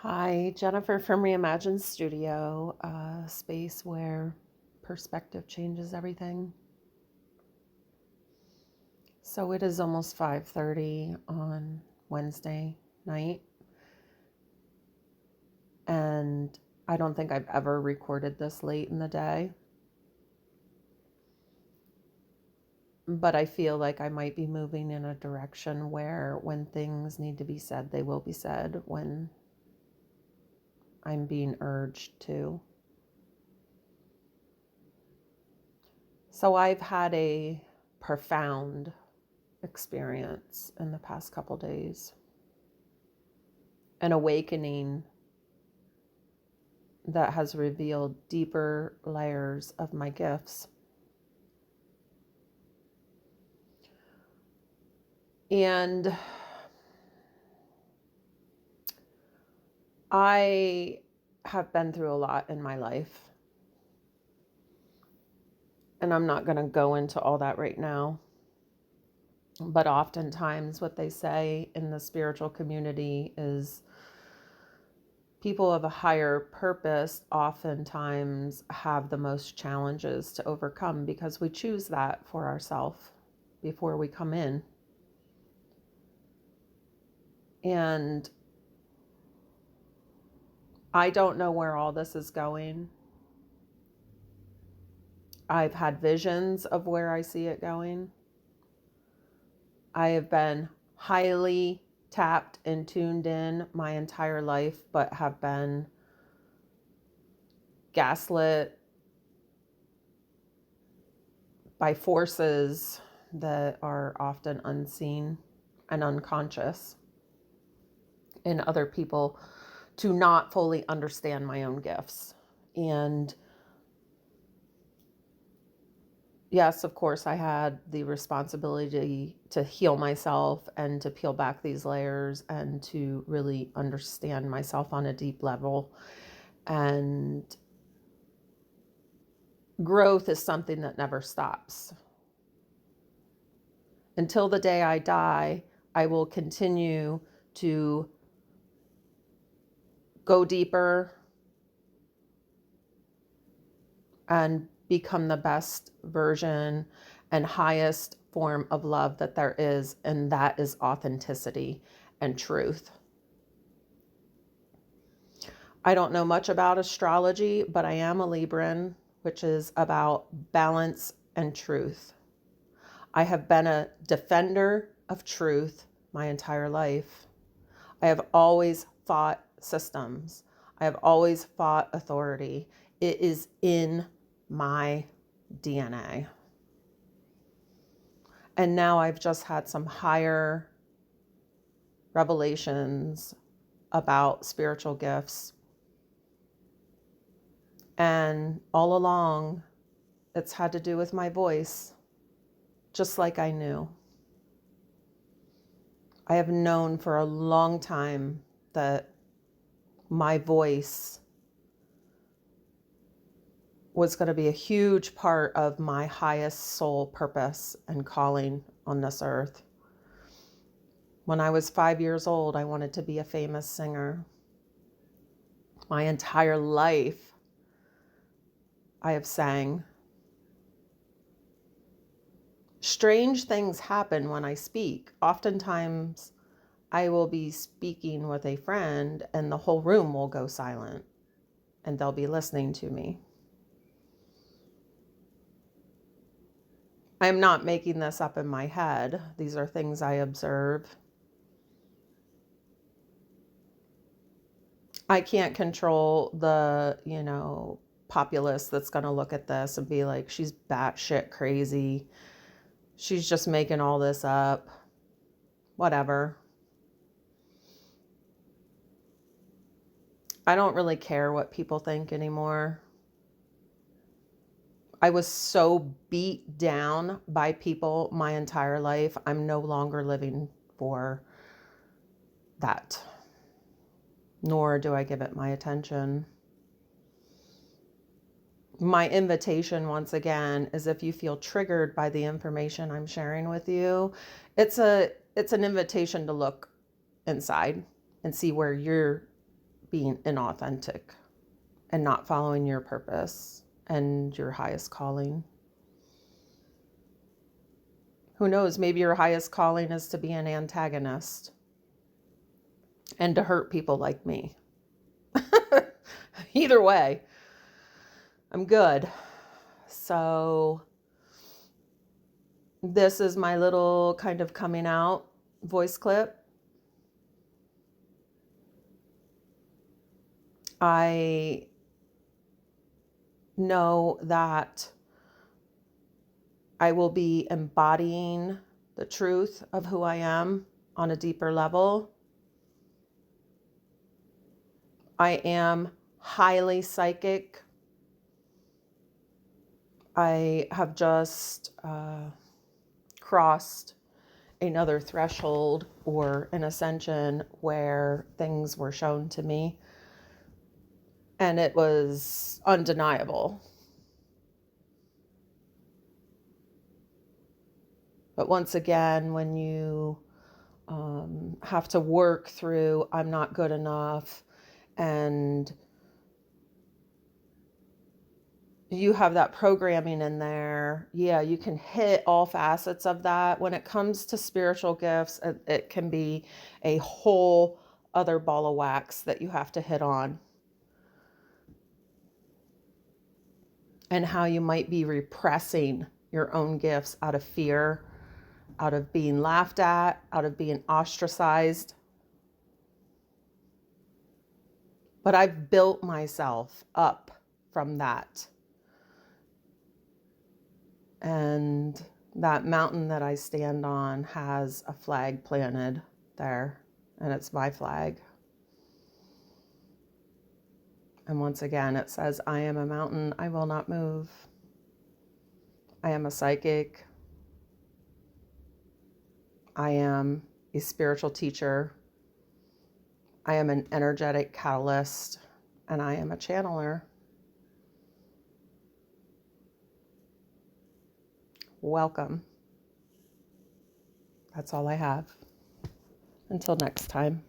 Hi, Jennifer from Reimagine Studio, a space where perspective changes everything. So it is almost 5:30 on Wednesday night, and I don't think I've ever recorded this late in the day. But I feel like I might be moving in a direction where when things need to be said, they will be said when I'm being urged to. So I've had a profound experience in the past couple days, an awakening that has revealed deeper layers of my gifts. And I have been through a lot in my life. And I'm not going to go into all that right now. But oftentimes, what they say in the spiritual community is people of a higher purpose oftentimes have the most challenges to overcome because we choose that for ourselves before we come in. And I don't know where all this is going. I've had visions of where I see it going. I have been highly tapped and tuned in my entire life, but have been gaslit by forces that are often unseen and unconscious in other people to not fully understand my own gifts. And yes, of course, I had the responsibility to heal myself and to peel back these layers and to really understand myself on a deep level. And growth is something that never stops. Until the day I die, I will continue to go deeper and become the best version and highest form of love that there is, and that is authenticity and truth. I don't know much about astrology, but I am a Libran, which is about balance and truth. I have been a defender of truth my entire life. I have always fought systems. I have always fought authority. It is in my DNA. And now I've just had some higher revelations about spiritual gifts. And all along, it's had to do with my voice, just like I knew. I have known for a long time that my voice was going to be a huge part of my highest soul purpose and calling on this earth. When I was 5 years old, I wanted to be a famous singer. My entire life, I have sang. Strange things happen when I speak. Oftentimes, I will be speaking with a friend and the whole room will go silent and they'll be listening to me. I'm not making this up in my head. These are things I observe. I can't control the, populace that's going to look at this and be like, she's batshit crazy. She's just making all this up. Whatever. I don't really care what people think anymore. I was so beat down by people my entire life. I'm no longer living for that, nor do I give it my attention. My invitation, once again, is if you feel triggered by the information I'm sharing with you, it's an invitation to look inside and see where you're being inauthentic and not following your purpose and your highest calling. Who knows, maybe your highest calling is to be an antagonist and to hurt people like me. Either way, I'm good. So this is my little kind of coming out voice clip. I know that I will be embodying the truth of who I am on a deeper level. I am highly psychic. I have just crossed another threshold or an ascension where things were shown to me, and it was undeniable. But once again, when you have to work through, I'm not good enough, and you have that programming in there, yeah, you can hit all facets of that. When it comes to spiritual gifts, it can be a whole other ball of wax that you have to hit on. And how you might be repressing your own gifts out of fear, out of being laughed at, out of being ostracized. But I've built myself up from that. And that mountain that I stand on has a flag planted there, and it's my flag. And once again, it says, I am a mountain, I will not move. I am a psychic. I am a spiritual teacher. I am an energetic catalyst, and I am a channeler. Welcome. That's all I have. Until next time.